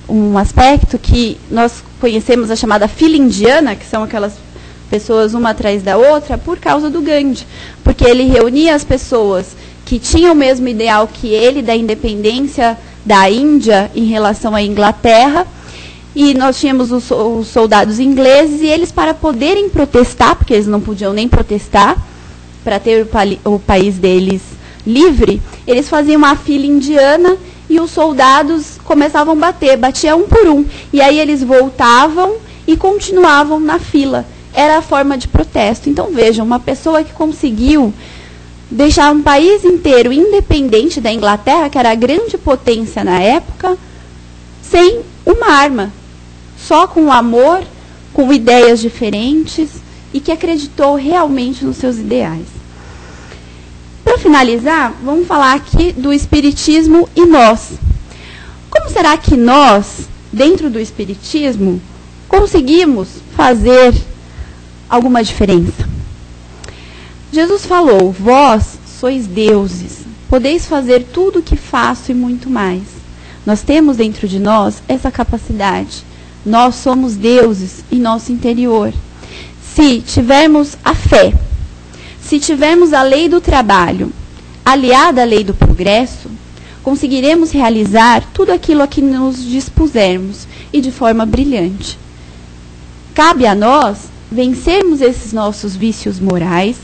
S2: um aspecto que nós conhecemos a chamada fila indiana, que são aquelas pessoas uma atrás da outra, por causa do Gandhi. Porque ele reunia as pessoas que tinham o mesmo ideal que ele, da independência da Índia em relação à Inglaterra. E nós tínhamos os soldados ingleses, e eles, para poderem protestar, porque eles não podiam nem protestar, para ter o país deles livre, eles faziam uma fila indiana e os soldados começavam a bater, batia um por um. E aí eles voltavam e continuavam na fila. Era a forma de protesto. Então vejam, uma pessoa que conseguiu deixar um país inteiro independente da Inglaterra, que era a grande potência na época, sem uma arma. Só com amor, com ideias diferentes e que acreditou realmente nos seus ideais. Para finalizar, vamos falar aqui do Espiritismo e nós. Como será que nós, dentro do Espiritismo, conseguimos fazer alguma diferença? Jesus falou: vós sois deuses, podeis fazer tudo o que faço e muito mais. Nós temos dentro de nós essa capacidade. Nós somos deuses em nosso interior. Se tivermos a fé, se tivermos a lei do trabalho aliada à lei do progresso, conseguiremos realizar tudo aquilo a que nos dispusermos e de forma brilhante. Cabe a nós vencermos esses nossos vícios morais,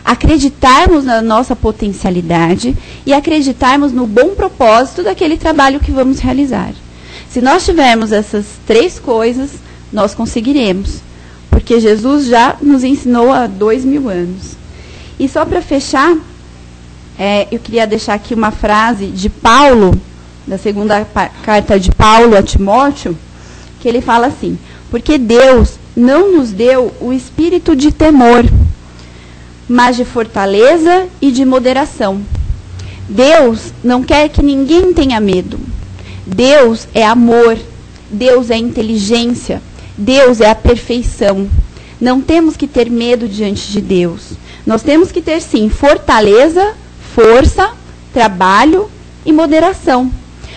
S2: acreditarmos na nossa potencialidade e acreditarmos no bom propósito daquele trabalho que vamos realizar. Se nós tivermos essas três coisas, nós conseguiremos, porque Jesus já nos ensinou há 2000 anos. E só para fechar, eu queria deixar aqui uma frase de Paulo, da segunda carta de Paulo a Timóteo, que ele fala assim: porque Deus não nos deu o espírito de temor, mas de fortaleza e de moderação. Deus não quer que ninguém tenha medo. Deus é amor, Deus é inteligência, Deus é a perfeição. Não temos que ter medo diante de Deus. Nós temos que ter, sim, fortaleza, força, trabalho e moderação.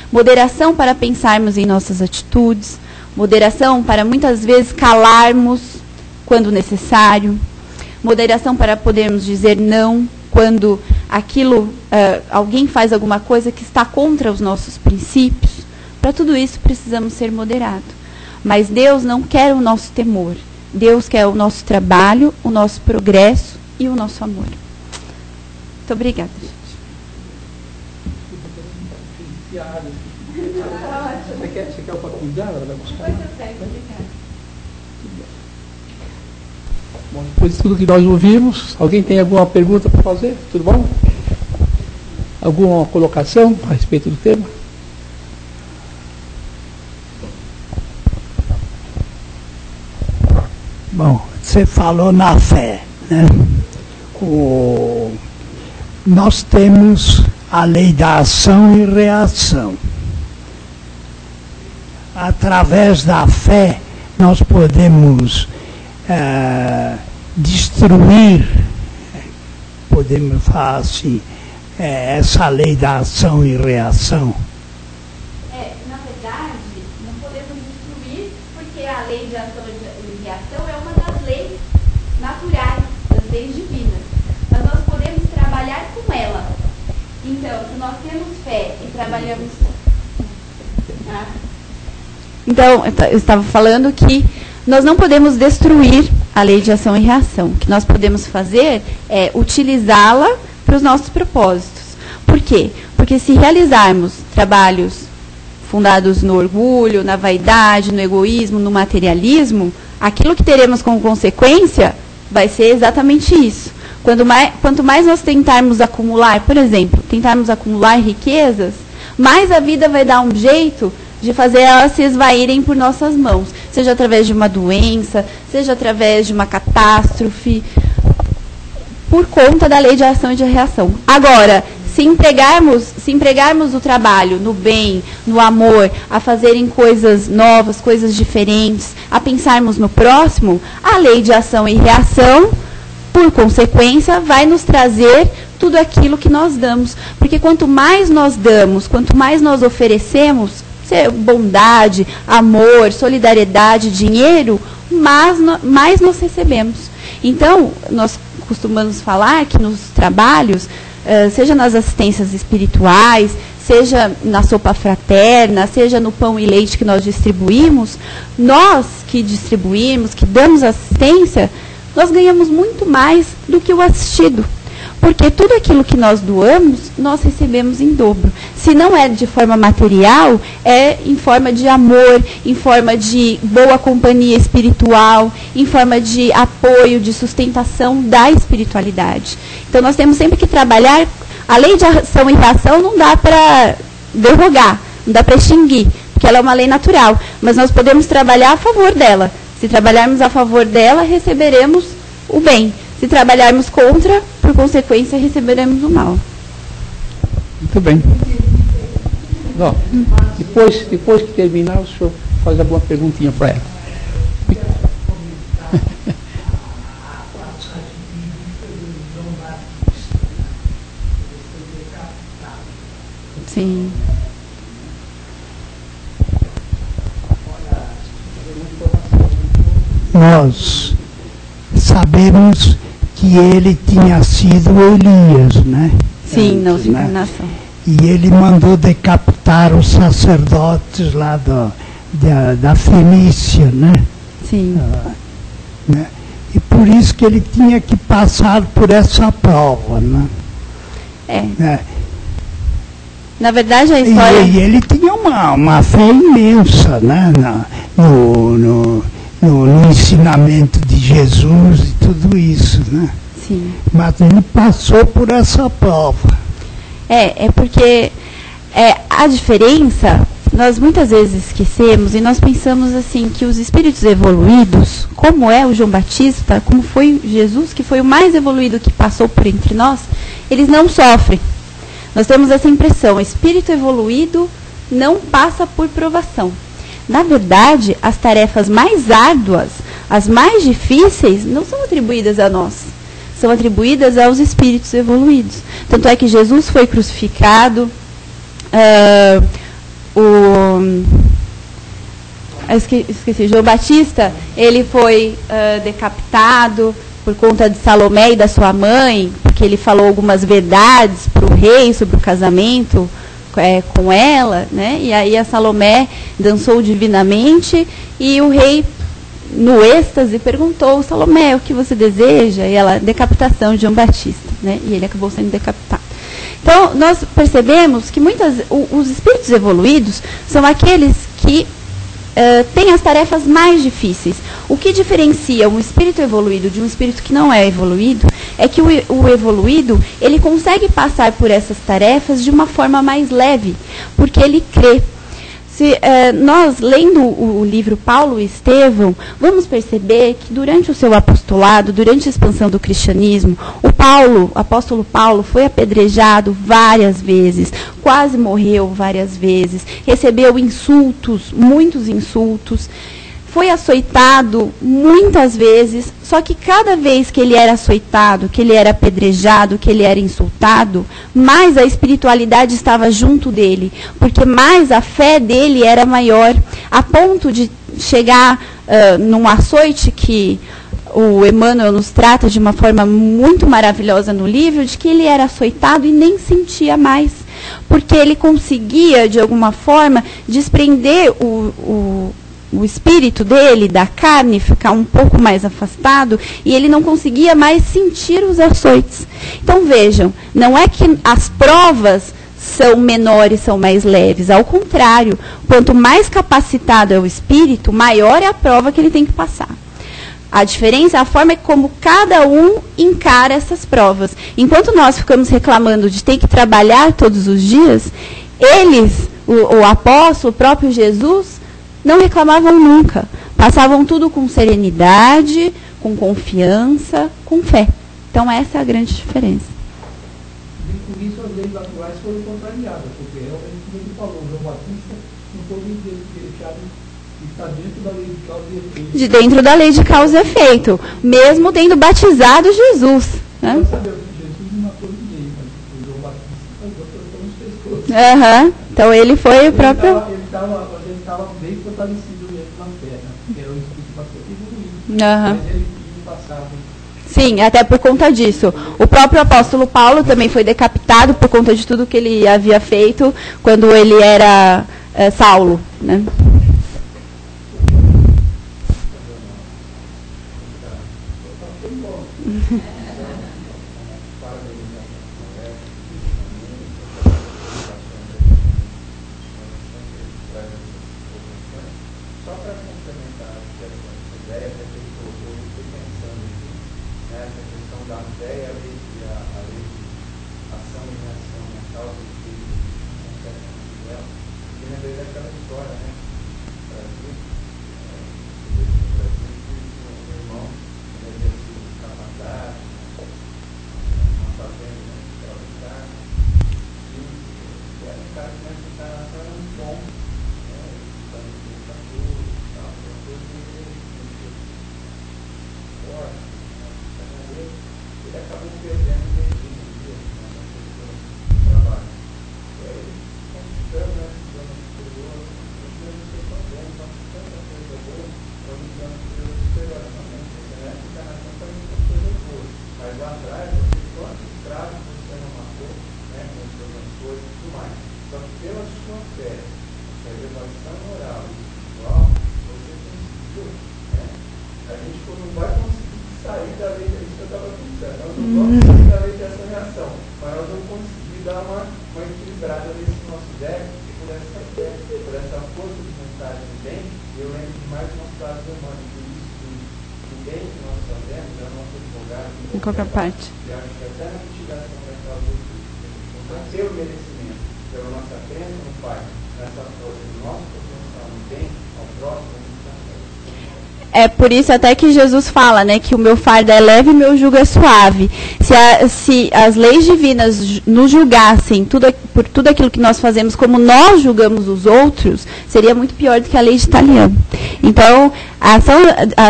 S2: Moderação para pensarmos em nossas atitudes, moderação para muitas vezes calarmos quando necessário, moderação para podermos dizer não quando alguém faz alguma coisa que está contra os nossos princípios. Para tudo isso precisamos ser moderados. Mas Deus não quer o nosso temor. Deus quer o nosso trabalho, o nosso progresso e o nosso amor. Muito obrigada, gente.
S1: Você quer o papinho dela? Ela vai buscar?
S2: Depois eu pego, obrigada.
S1: Bom, depois de tudo que nós ouvimos, alguém tem alguma pergunta para fazer? Tudo bom? Alguma colocação a respeito do tema?
S3: Bom, você falou na fé, né? Nós temos a lei da ação e reação. Através da fé, nós podemos destruir, podemos falar assim, essa lei da ação e reação.
S2: Na verdade, não podemos destruir, porque a lei de ação e reação é uma das leis divinas, mas nós podemos trabalhar com ela. Então, se nós temos fé e trabalhamos... Então, eu estava falando que nós não podemos destruir a lei de ação e reação. O que nós podemos fazer é utilizá-la para os nossos propósitos. Por quê? Porque se realizarmos trabalhos fundados no orgulho, na vaidade, no egoísmo, no materialismo, aquilo que teremos como consequência vai ser exatamente isso. Quanto mais nós tentarmos acumular, por exemplo, tentarmos acumular riquezas, mais a vida vai dar um jeito de fazer elas se esvaírem por nossas mãos, seja através de uma doença, seja através de uma catástrofe, por conta da lei de ação e de reação. Agora, se empregarmos o trabalho no bem, no amor, a fazerem coisas novas, coisas diferentes, a pensarmos no próximo, a lei de ação e reação, por consequência, vai nos trazer tudo aquilo que nós damos. Porque quanto mais nós damos, quanto mais nós oferecemos, bondade, amor, solidariedade, dinheiro, mais nós recebemos. Então, nós costumamos falar que nos trabalhos, seja nas assistências espirituais, seja na sopa fraterna, seja no pão e leite que nós distribuímos, nós que distribuímos, que damos assistência, nós ganhamos muito mais do que o assistido. Porque tudo aquilo que nós doamos, nós recebemos em dobro. Se não é de forma material, é em forma de amor, em forma de boa companhia espiritual, em forma de apoio, de sustentação da espiritualidade. Então nós temos sempre que trabalhar. A lei de ação e reação não dá para derrogar, não dá para extinguir, porque ela é uma lei natural. Mas nós podemos trabalhar a favor dela. Se trabalharmos a favor dela, receberemos o bem. Se trabalharmos contra, por consequência, receberemos o mal.
S1: Muito bem. Ó, depois que terminar, o senhor faz alguma perguntinha para ela.
S2: Sim.
S3: Nós sabemos que ele tinha sido Elias, né?
S2: Sim, não se encarnação.
S3: E ele mandou decapitar os sacerdotes lá da Fenícia, né?
S2: Sim.
S3: Né? E por isso que ele tinha que passar por essa prova, né? Né?
S2: Na verdade, a história...
S3: E ele tinha uma fé imensa, né? No ensinamento de Jesus e tudo isso, né?
S2: Sim.
S3: Mas ele passou por essa prova.
S2: É porque a diferença, nós muitas vezes esquecemos e nós pensamos assim, que os espíritos evoluídos, como é o João Batista, como foi Jesus, que foi o mais evoluído que passou por entre nós, eles não sofrem. Nós temos essa impressão, o espírito evoluído não passa por provação. Na verdade, as tarefas mais árduas, as mais difíceis, não são atribuídas a nós. São atribuídas aos espíritos evoluídos. Tanto é que Jesus foi crucificado, esqueci, João Batista, ele foi decapitado por conta de Salomé e da sua mãe, porque ele falou algumas verdades para o rei sobre o casamento com ela, né? E aí a Salomé dançou divinamente e o rei, no êxtase, perguntou: Salomé, o que você deseja? E ela, decapitação de João Batista, né? E ele acabou sendo decapitado. Então, nós percebemos que os espíritos evoluídos são aqueles que têm as tarefas mais difíceis. O que diferencia um espírito evoluído de um espírito que não é evoluído é que o evoluído, ele consegue passar por essas tarefas de uma forma mais leve, porque ele crê. Nós, lendo o livro Paulo e Estevão, vamos perceber que durante o seu apostolado, durante a expansão do cristianismo, o apóstolo Paulo foi apedrejado várias vezes, quase morreu várias vezes, recebeu insultos, muitos insultos, foi açoitado muitas vezes, só que cada vez que ele era açoitado, que ele era apedrejado, que ele era insultado, mais a espiritualidade estava junto dele, porque mais a fé dele era maior, a ponto de chegar num açoite que o Emmanuel nos trata de uma forma muito maravilhosa no livro, de que ele era açoitado e nem sentia mais, porque ele conseguia, de alguma forma, desprender o espírito dele da carne, ficar um pouco mais afastado, e ele não conseguia mais sentir os açoites. Então vejam, não é que as provas são menores, são mais leves. Ao contrário, quanto mais capacitado é o espírito, maior é a prova que ele tem que passar. A diferença é a forma como cada um encara essas provas. Enquanto nós ficamos reclamando de ter que trabalhar todos os dias, eles, o apóstolo, o próprio Jesus, não reclamavam nunca. Passavam tudo com serenidade, com confiança, com fé. Então essa é a grande diferença.
S1: E por isso as leis naturais foram contrariadas, porque realmente, como ele falou, o João Batista não foi deixado de estar dentro da lei de causa e efeito.
S2: De dentro da lei de causa e efeito, mesmo tendo batizado Jesus. Né?
S1: Nós sabemos que Jesus não matou ninguém, mas o João Batista cortou nos pescoços.
S2: Então ele foi o próprio...
S1: Ele estava bem fortalecido mesmo na fé, né? Porque era um espírito bastante evoluído. Mas ele passava.
S2: Sim, até por conta disso. O próprio apóstolo Paulo também foi decapitado por conta de tudo que ele havia feito quando ele era Saulo. Né? Em qualquer parte.
S4: Eu acho que até na mitigação da causa do Cristo, não ter o merecimento pela nossa crença no Pai, nessa força do nosso potencial no bem ao próximo,
S2: é por isso até que Jesus fala, né, que o meu fardo é leve e o meu jugo é suave. Se as leis divinas nos julgassem por tudo aquilo que nós fazemos como nós julgamos os outros, seria muito pior do que a lei de Italiano. Então, a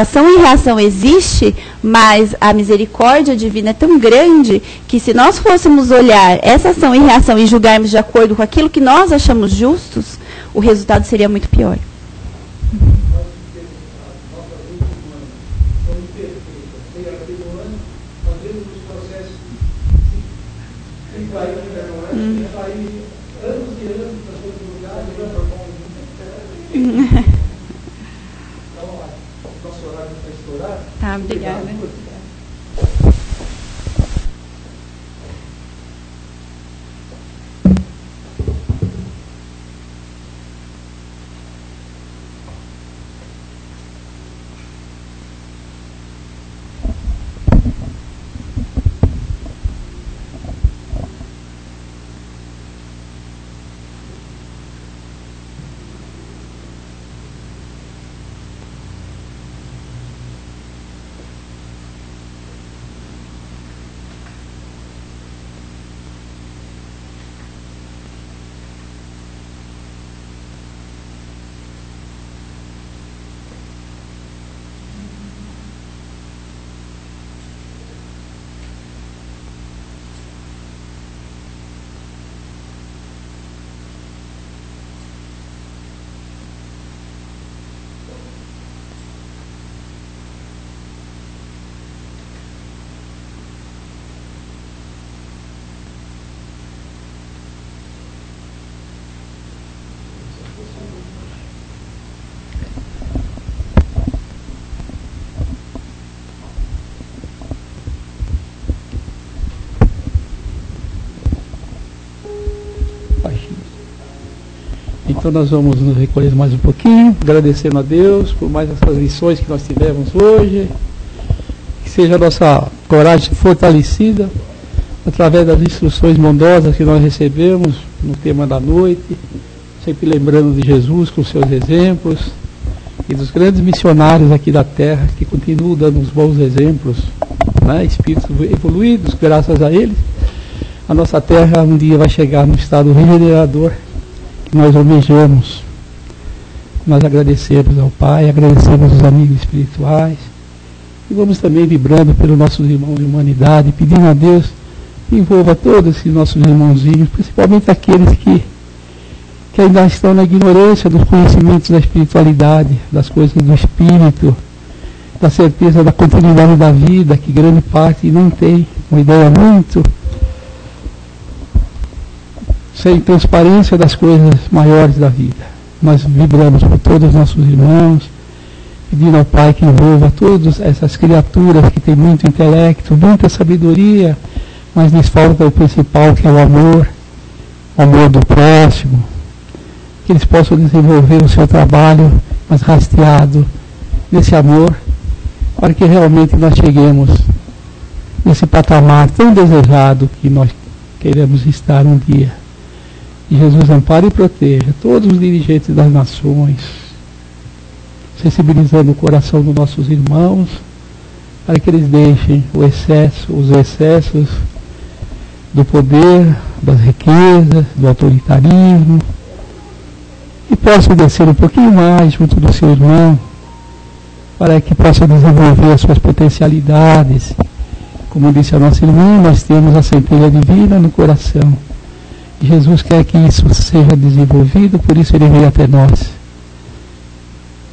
S2: ação e reação existe, mas a misericórdia divina é tão grande que se nós fôssemos olhar essa ação e reação e julgarmos de acordo com aquilo que nós achamos justos, o resultado seria muito pior. Tá, obrigada.
S1: Então nós vamos nos recolher mais um pouquinho, agradecendo a Deus por mais essas lições que nós tivemos hoje. Que seja a nossa coragem fortalecida através das instruções bondosas que nós recebemos no tema da noite, sempre lembrando de Jesus com seus exemplos e dos grandes missionários aqui da terra que continuam dando uns bons exemplos, né? Espíritos evoluídos, graças a eles. A nossa terra um dia vai chegar no estado regenerador que nós almejamos. Nós agradecemos ao Pai, agradecemos aos amigos espirituais e vamos também vibrando pelos nossos irmãos de humanidade, pedindo a Deus que envolva todos esses nossos irmãozinhos, principalmente aqueles que ainda estão na ignorância dos conhecimentos da espiritualidade, das coisas do espírito, da certeza da continuidade da vida, que grande parte não tem uma ideia muito sem transparência das coisas maiores da vida. Nós vibramos por todos os nossos irmãos, pedindo ao Pai que envolva todas essas criaturas que têm muito intelecto, muita sabedoria, mas lhes falta o principal, que é o amor do próximo, que eles possam desenvolver o seu trabalho, mas rasteado nesse amor, para que realmente nós cheguemos nesse patamar tão desejado que nós queremos estar um dia. E Jesus ampare e proteja todos os dirigentes das nações, sensibilizando o coração dos nossos irmãos, para que eles deixem os excessos do poder, das riquezas, do autoritarismo, e possam descer um pouquinho mais junto do seu irmão, para que possa desenvolver as suas potencialidades. Como disse a nossa irmã, nós temos a centelha divina no coração. E Jesus quer que isso seja desenvolvido, por isso Ele veio até nós.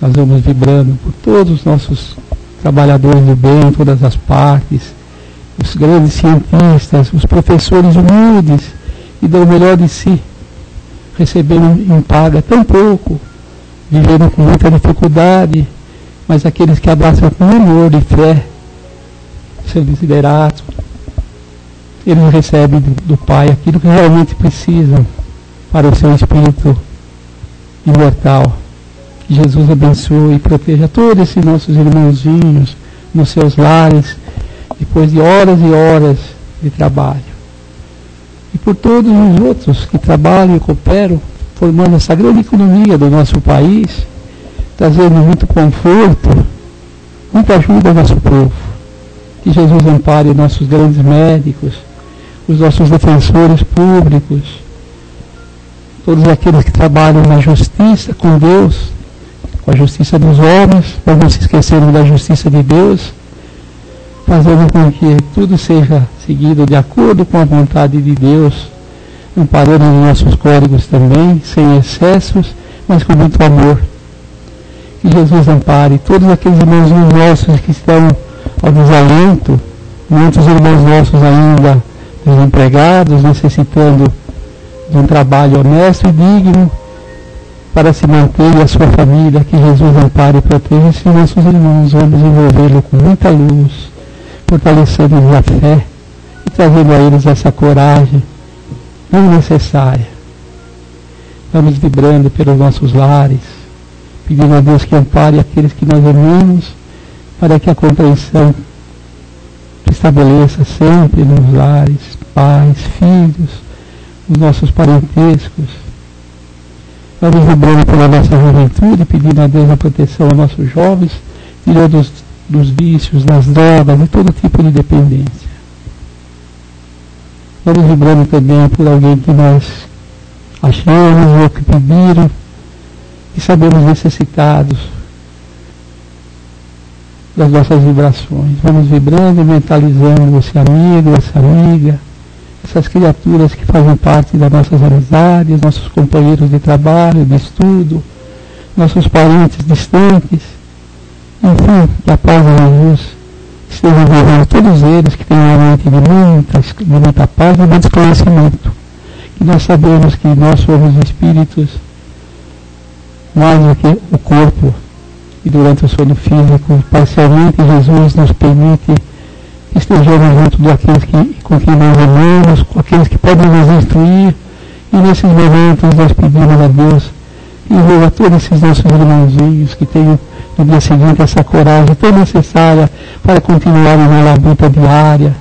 S1: Nós vamos vibrando por todos os nossos trabalhadores do bem, em todas as partes, os grandes cientistas, os professores humildes, que dão o melhor de si, recebendo em paga tão pouco, vivendo com muita dificuldade, mas aqueles que abraçam com amor e fé, sendo liderados, eles recebem do Pai aquilo que realmente precisam para o seu espírito imortal. Que Jesus abençoe e proteja todos esses nossos irmãozinhos nos seus lares, depois de horas e horas de trabalho. E por todos os outros que trabalham e cooperam, formando essa grande economia do nosso país, trazendo muito conforto, muita ajuda ao nosso povo. Que Jesus ampare nossos grandes médicos, os nossos defensores públicos, todos aqueles que trabalham na justiça com Deus, com a justiça dos homens, mas não se esquecerem da justiça de Deus, fazendo com que tudo seja seguido de acordo com a vontade de Deus, amparando os nossos códigos também, sem excessos, mas com muito amor. Que Jesus ampare todos aqueles irmãos nossos que estão ao desalento, muitos irmãos nossos ainda desempregados, necessitando de um trabalho honesto e digno para se manter e a sua família. Que Jesus ampare e proteja esses nossos irmãos. Vamos envolvê-lo com muita luz, fortalecendo-lhes a fé e trazendo a eles essa coragem tão necessária. Vamos vibrando pelos nossos lares, pedindo a Deus que ampare aqueles que nós amamos, para que a compreensão se estabeleça sempre nos lares, pais, filhos, os nossos parentescos. Vamos vibrando pela nossa juventude, pedindo a Deus a proteção aos nossos jovens, tirando dos vícios, das drogas e todo tipo de dependência. Vamos vibrando também por alguém que nós achamos ou que pediram e sabemos necessitados das nossas vibrações. Vamos vibrando e mentalizando esse amigo, essa amiga, essas criaturas que fazem parte das nossas amizades, nossos companheiros de trabalho, de estudo, nossos parentes distantes. Enfim, que a paz de Jesus esteja envolvendo todos eles, que tenham uma mente de muita paz e muito conhecimento. Que nós sabemos que nós somos espíritos mais do que o corpo, e durante o sono físico, parcialmente, Jesus nos permite que estejamos junto daqueles com quem nós amamos, com aqueles que podem nos instruir, e nesses momentos nós pedimos a Deus E envolva todos esses nossos irmãozinhos que tenham no dia seguinte essa coragem tão necessária para continuarem na labuta diária,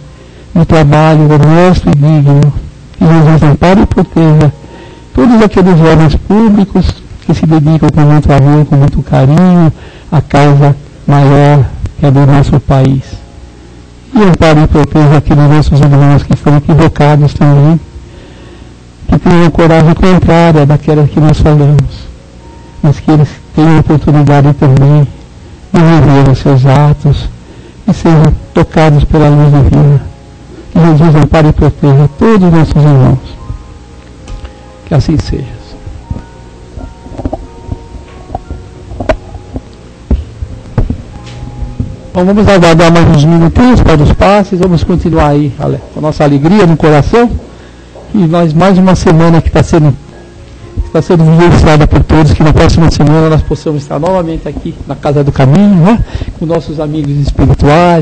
S1: no trabalho honesto e digno. Que Jesus ampare e proteja todos aqueles jovens públicos que se dedicam com muito amor, com muito carinho à causa maior que é do nosso país. E ampare e proteja aqueles nossos irmãos que estão equivocados também, que tenham a coragem contrária daquela que nós falamos, mas que eles tenham a oportunidade também de viver os seus atos e sejam tocados pela luz divina. Que Jesus ampare e proteja todos os nossos irmãos. Que assim seja. Bom, vamos aguardar mais uns minutinhos para os passes. Vamos continuar aí com a nossa alegria no coração. E nós, mais uma semana que está sendo vivenciada por todos, que na próxima semana nós possamos estar novamente aqui na Casa do Caminho, né? Com nossos amigos espirituais.